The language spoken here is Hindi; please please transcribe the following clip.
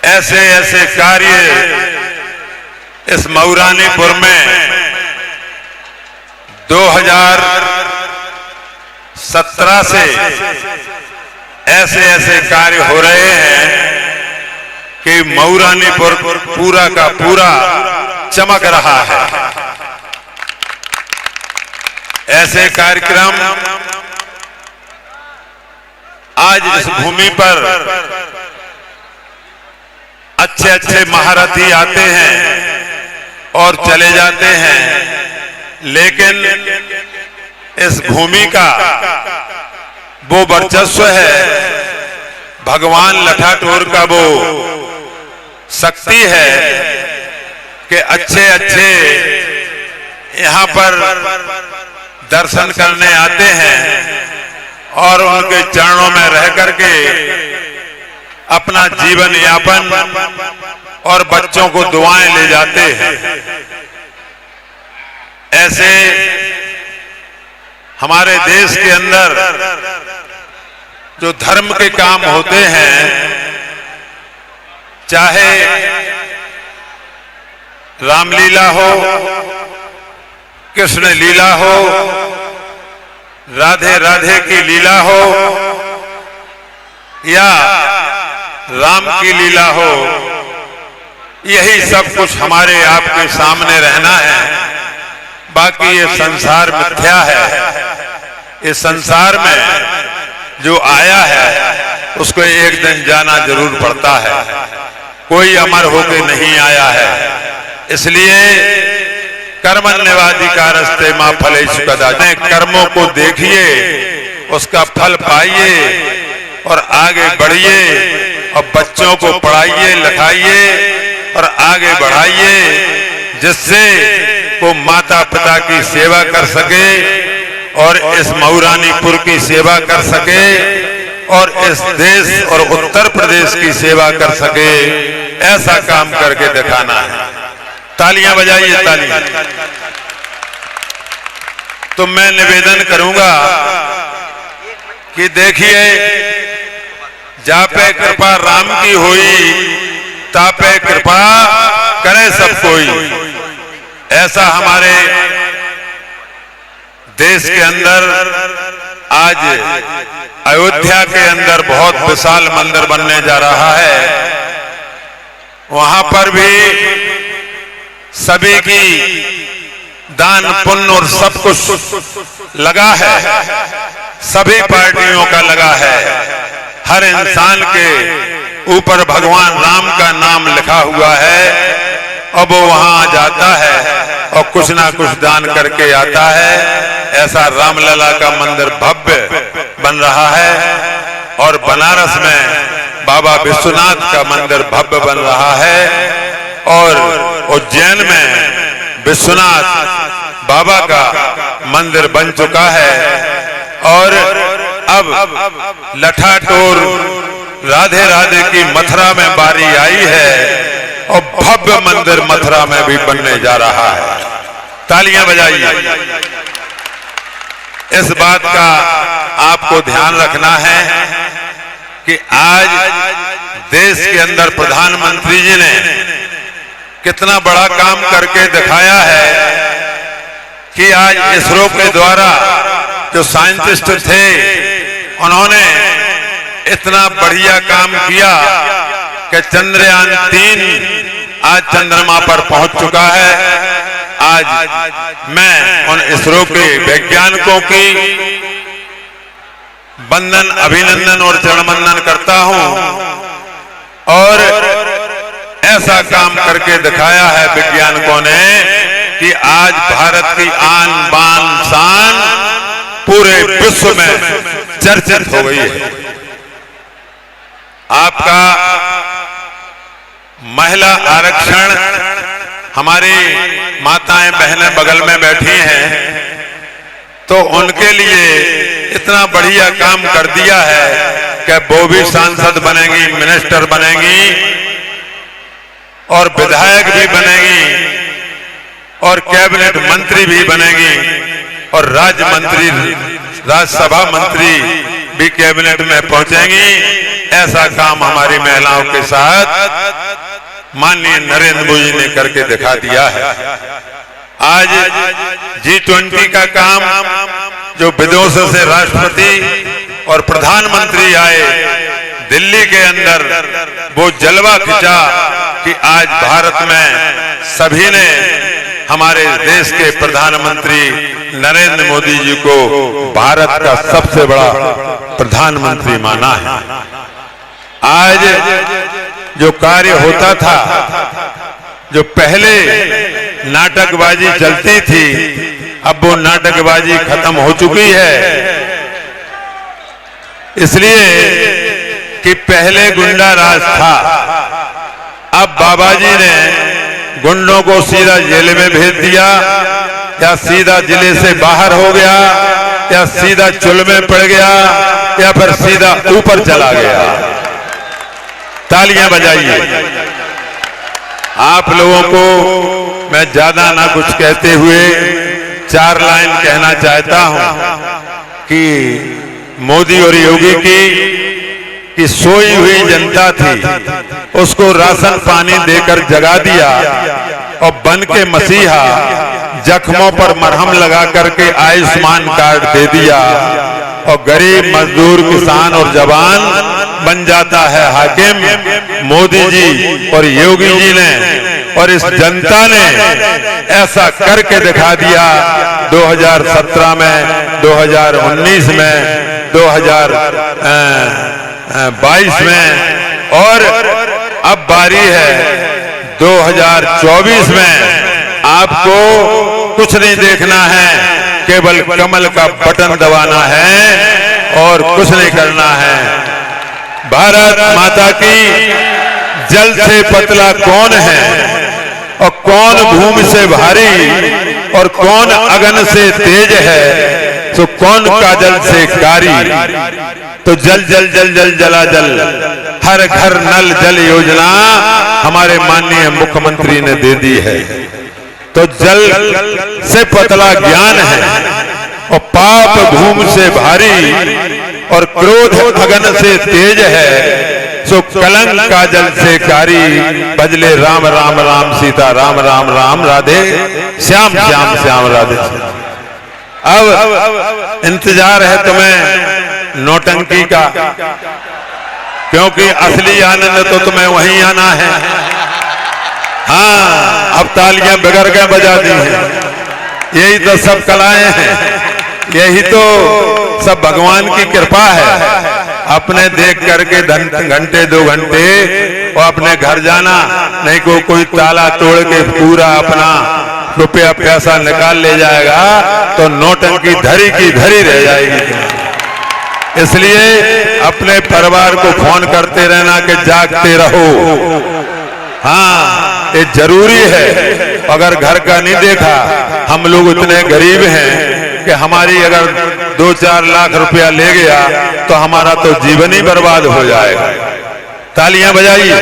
ऐसे ऐसे कार्य इस मऊरानीपुर में 2017 से ऐसे ऐसे कार्य हो रहे हैं कि मऊरानीपुर पूरा का पूरा चमक रहा है। ऐसे कार्यक्रम आज इस भूमि पर अच्छे अच्छे महारथी आते हैं और चले जाते हैं, लेकिन इस भूमि का वो वर्चस्व है, भगवान लठाटोर का वो शक्ति है कि अच्छे अच्छे यहाँ पर दर्शन करने आते हैं और उनके चरणों में रह करके अपना जीवन यापन और बच्चों को दुआएं ले जाते हैं। ऐसे हमारे देश के अंदर जो धर्म के काम होते हैं, चाहे रामलीला हो, कृष्ण लीला हो, राधे राधे की लीला हो या राम की लीला हो, यही सब कुछ हमारे आपके सामने रहना है। बाकी ये संसार मिथ्या है। इस संसार में जो आया है उसको एक दिन जाना जरूर पड़ता है। कोई अमर होके नहीं आया है। इसलिए कर्मण्यवाधिकारस्ते मां फलेषु कदाचन, कर्मों को देखिए, उसका फल पाइए और आगे बढ़िए और बच्चों को पढ़ाइए लिखाइए और आगे बढ़ाइए, जिससे वो माता पिता की सेवा कर सके और इस मऊरानीपुर की सेवा कर सके और इस देश और उत्तर प्रदेश की सेवा कर सके। ऐसा काम करके दिखाना है। तालियां बजाइए, तालियां। तो मैं निवेदन करूंगा कि देखिए, जापे कृपा राम की होई, तापे कृपा करे सब कोई। ऐसा हमारे देश के अंदर आज अयोध्या के अंदर बहुत विशाल मंदिर बनने जा रहा है। वहां पर भी सभी की दान पुण्य और सब कुछ लगा है, सभी पार्टियों का लगा है। हर इंसान के ऊपर भगवान राम का नाम लिखा हुआ है और वो वहां जाता है और कुछ ना कुछ दान करके आता है। ऐसा रामलला का मंदिर भव्य बन रहा है और बनारस में बाबा विश्वनाथ का मंदिर भव्य बन रहा है और उज्जैन में विश्वनाथ बाबा का मंदिर बन चुका है। और अब लठाटोर राधे राधे की मथुरा में बारी आई है और भव्य मंदिर मथुरा में भी बनने जा रहा है। तालियां बजाइए। इस बात का आपको ध्यान रखना है कि आज देश के अंदर प्रधानमंत्री जी ने कितना बड़ा काम करके दिखाया है कि आज इसरो के द्वारा जो साइंटिस्ट थे, उन्होंने इतना बढ़िया काम किया कि चंद्रयान 3 आज चंद्रमा पर पहुंच चुका है। आज मैं उन इसरो के वैज्ञानिकों की वंदन, अभिनंदन और चरणवंदन करता हूं और ऐसा काम करके दिखाया है वैज्ञानिकों ने कि आज भारत की आन बान शान पूरे विश्व में चर्चित हो गई है। आपका महिला आरक्षण, हमारी माताएं बहनें बगल में बैठी हैं, तो उनके लिए इतना बढ़िया काम कर दिया है कि वो भी सांसद बनेंगी, मिनिस्टर बनेंगी और विधायक भी बनेगी और कैबिनेट मंत्री भी बनेगी और राज्य मंत्री, राज्यसभा मंत्री भी कैबिनेट में पहुंचेंगी। ऐसा काम हमारी महिलाओं के साथ माननीय नरेंद्र मोदी ने करके दिखा दिया है। आज G20 का काम जो विदेशों से राष्ट्रपति और प्रधानमंत्री आए दिल्ली के अंदर, वो जलवा खिंचा कि आज भारत में सभी ने हमारे देश के प्रधानमंत्री नरेंद्र मोदी जी को भारत का सबसे बड़ा प्रधानमंत्री माना है। आज जो कार्य होता था, जो पहले नाटकबाजी चलती थी, अब वो नाटकबाजी खत्म हो चुकी है। इसलिए कि पहले गुंडा राज था, अब बाबा जी ने गुंडों को सीधा जेल में भेज दिया, या सीधा जिले से बाहर हो गया, या सीधा चुल में पड़ गया, या फिर सीधा ऊपर चला गया। तालियां बजाइए। आप लोगों को मैं ज्यादा ना कुछ कहते हुए 4 लाइन कहना चाहता हूं कि मोदी और योगी की सोई हुई जनता थी, उसको राशन पानी देकर जगा दिया, और बन के मसीहा जख्मों पर मरहम लगा करके आयुष्मान कार्ड दे दिया, और गरीब मजदूर किसान और जवान बन जाता है हाकिम। मोदी जी और योगी जी ने और इस जनता ने ऐसा करके दिखा दिया 2017 में, 2019 में, 2022 में, और अब बारी है 2024 में। आपको कुछ नहीं देखना है, केवल कमल का बटन दबाना है और कुछ नहीं करना है। भारत माता की जल से पतला कौन है, और कौन भूमि से भारी, और कौन अगन से तेज है, तो कौन काजल से कारी। तो जल जल जल जल जला जल, हर घर नल जल योजना हमारे माननीय मुख्यमंत्री ने दे दी है। तो जल से पतला ज्ञान है, और पाप भूमि से भारी, और क्रोध अगन से तेज है, सो कलंक काजल से कारी। भजले राम राम राम सीता राम राम राम राधे श्याम श्याम श्याम राधे। अब इंतजार है तुम्हें नौटंकी का, क्योंकि असली आनंद तो तुम्हें वहीं आना है। हाँ, अब तालियां बिगड़ के बजा दी हैं। यही तो सब कलाएं हैं, यही तो सब भगवान की कृपा है। अपने देख करके घंटे 2 घंटे और अपने घर जाना, नहीं को कोई ताला तोड़ के पूरा अपना रुपया पैसा निकाल ले जाएगा, तो नौटंकी धरी की धरी रह जाएगी। इसलिए अपने परिवार को फोन करते रहना कि जागते रहो। हाँ, ये जरूरी है। अगर घर का नहीं देखा, हम लोग इतने गरीब हैं कि हमारी अगर 2-4 लाख रुपया ले गया तो हमारा तो जीवन ही बर्बाद हो जाएगा। तालियां बजाइए।